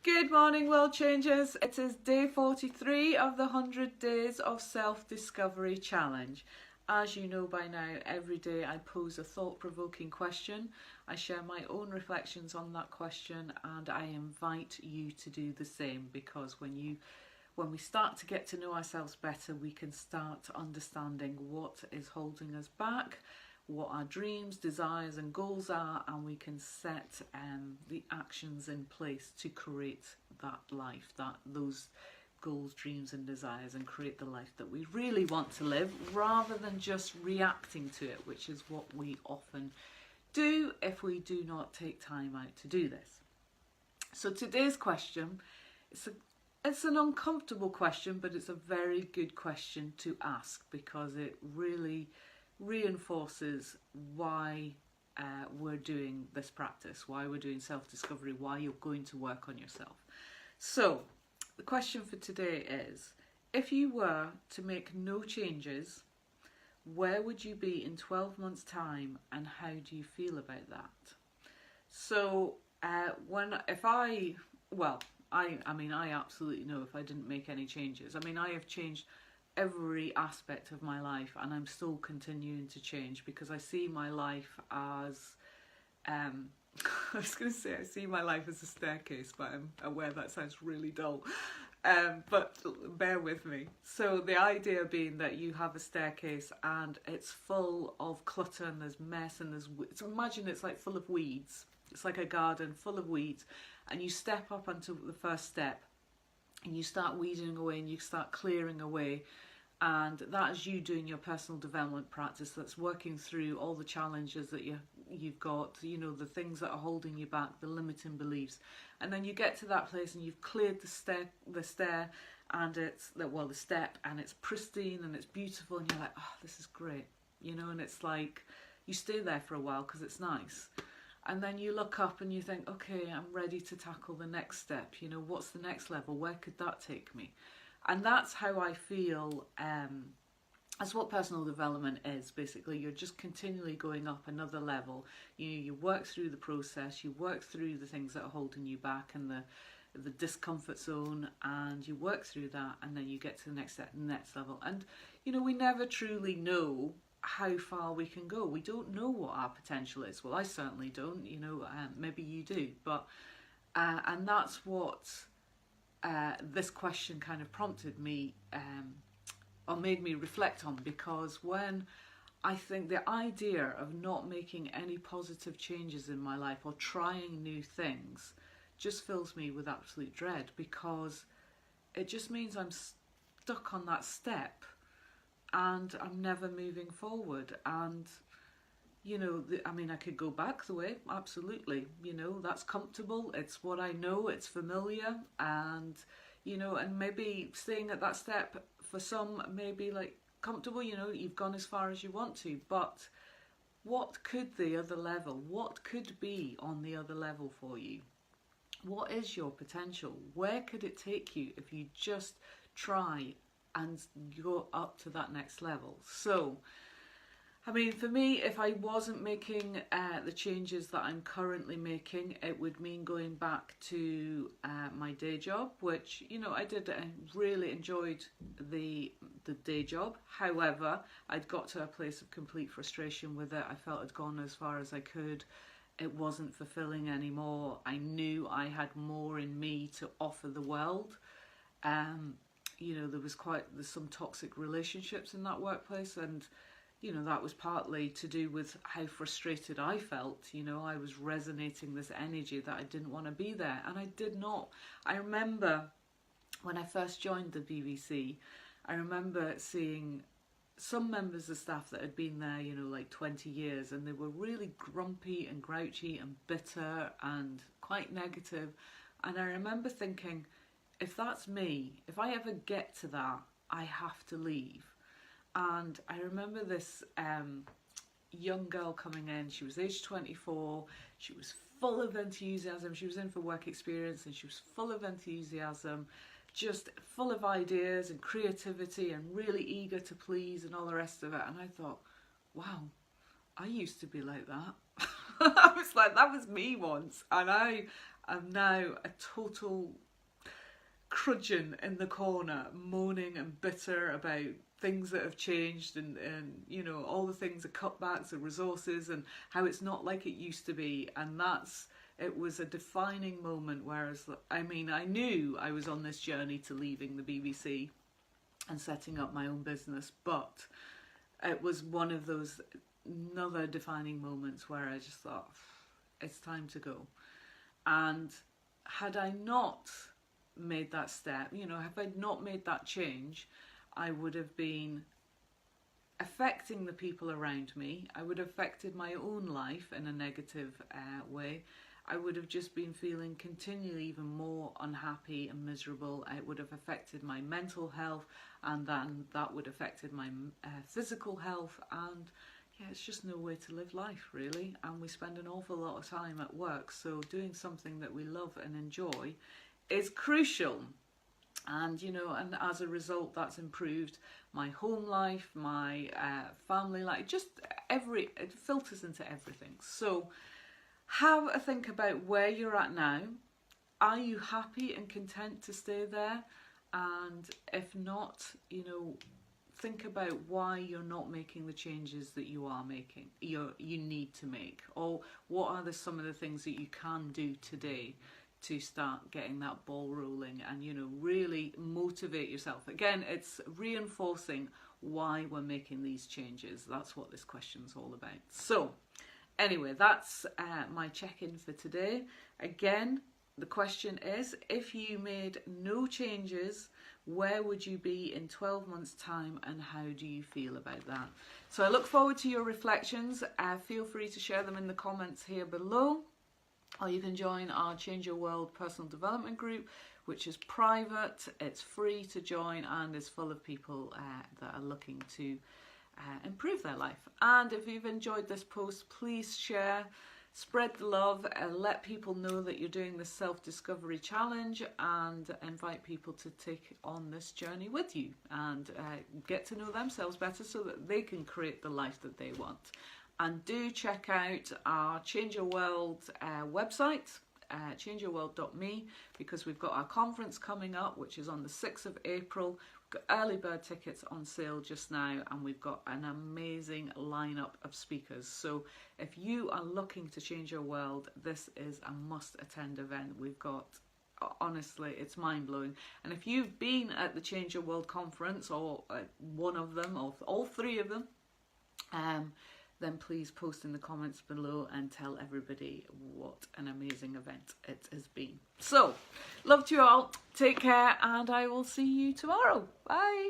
Good morning, world changers. It is day 43 of the 100 Days of Self-Discovery Challenge. As you know by now, every day I pose a thought-provoking question. I share my own reflections on that question, and I invite you to do the same, because when we start to get to know ourselves better, we can start understanding what is holding us back, what our dreams, desires and goals are, and we can set the actions in place to create that life, those goals, dreams and desires, and create the life that we really want to live, rather than just reacting to it, which is what we often do if we do not take time out to do this. So today's question, it's an uncomfortable question, but it's a very good question to ask, because it really reinforces why we're doing this practice, why we're doing self-discovery, why you're going to work on yourself. So the question for today is, if you were to make no changes, where would you be in 12 months time, and how do you feel about that? So I absolutely know if I didn't make any changes. I mean, I have changed every aspect of my life, and I'm still continuing to change, because I see my life as I was going to say I see my life as a staircase, but I'm aware that sounds really dull, but bear with me. So the idea being that you have a staircase and it's full of clutter, and there's mess, and imagine it's like full of weeds. It's like a garden full of weeds, and you step up onto the first step and you start weeding away and you start clearing away. And that is you doing your personal development practice, that's working through all the challenges that you've got, the things that are holding you back, the limiting beliefs. And then you get to that place and you've cleared the stair and the step, and it's pristine and it's beautiful, and you're like, oh, this is great, and it's like you stay there for a while because it's nice. And then you look up and you think, okay, I'm ready to tackle the next step. What's the next level? Where could that take me? And that's how I feel. That's what personal development is. Basically, you're just continually going up another level. You work through the process, you work through the things that are holding you back and the discomfort zone, and you work through that, and then you get to the next step, next level. And we never truly know how far we can go. We don't know what our potential is. Well, I certainly don't. Maybe you do, but and that's what this question kind of prompted me, or made me reflect on, because when I think the idea of not making any positive changes in my life or trying new things just fills me with absolute dread, because it just means I'm stuck on that step and I'm never moving forward. And I could go back the way, absolutely. That's comfortable. It's what I know. It's familiar, and and maybe staying at that step for some may be like comfortable. You've gone as far as you want to, but what could the other level? What could be on the other level for you? What is your potential? Where could it take you if you just try and go up to that next level? So, for me, if I wasn't making the changes that I'm currently making, it would mean going back to my day job, which, I did. I really enjoyed the day job. However, I'd got to a place of complete frustration with it. I felt I'd gone as far as I could. It wasn't fulfilling anymore. I knew I had more in me to offer the world. There's some toxic relationships in that workplace, and that was partly to do with how frustrated I felt. I was resonating this energy that I didn't want to be there, and I did not. I remember when I first joined the BBC, I remember seeing some members of staff that had been there, like 20 years, and they were really grumpy and grouchy and bitter and quite negative. And I remember thinking, if that's me, if I ever get to that, I have to leave. And I remember this young girl coming in. She was age 24. She was full of enthusiasm. She was in for work experience, and she was full of enthusiasm, just full of ideas and creativity, and really eager to please and all the rest of it. And I thought, wow, I used to be like that. I was like, that was me once, and I I'm now a total crudgeon in the corner, moaning and bitter about things that have changed, and you know, all the things, the cutbacks, the resources, and how it's not like it used to be. And it was a defining moment, whereas, I mean, I knew I was on this journey to leaving the BBC and setting up my own business, but it was one of those another defining moments where I just thought, it's time to go. And had I not made that step, you know, if I'd not made that change, I would have been affecting the people around me. I would have affected my own life in a negative way. I would have just been feeling continually even more unhappy and miserable. It would have affected my mental health, and then that would have affected my physical health. And yeah, it's just no way to live life, really. And we spend an awful lot of time at work, so doing something that we love and enjoy is crucial. And you know, and as a result, that's improved my home life, my family life, just it filters into everything. So have a think about where you're at now. Are you happy and content to stay there? And if not, you know, think about why you're not making the changes that you are making, you need to make, or what are some of the things that you can do today to start getting that ball rolling, and you know, really motivate yourself. Again, it's reinforcing why we're making these changes. That's what this question's all about. So anyway, that's my check-in for today. Again, the question is, if you made no changes, where would you be in 12 months' time, and how do you feel about that? So I look forward to your reflections. Feel free to share them in the comments here below, or you can join our Change Your World personal development group, which is private, it's free to join, and is full of people that are looking to improve their life. And if you've enjoyed this post, please share, spread the love, let people know that you're doing this self-discovery challenge, and invite people to take on this journey with you, and get to know themselves better so that they can create the life that they want. And do check out our Change Your World website, changeyourworld.me, because we've got our conference coming up, which is on the 6th of April. We've got early bird tickets on sale just now, and we've got an amazing lineup of speakers. So if you are looking to change your world, this is a must-attend event. We've got, honestly, it's mind-blowing. And if you've been at the Change Your World conference, or one of them, or all three of them, then please post in the comments below and tell everybody what an amazing event it has been. So, love to you all, take care, and I will see you tomorrow. Bye.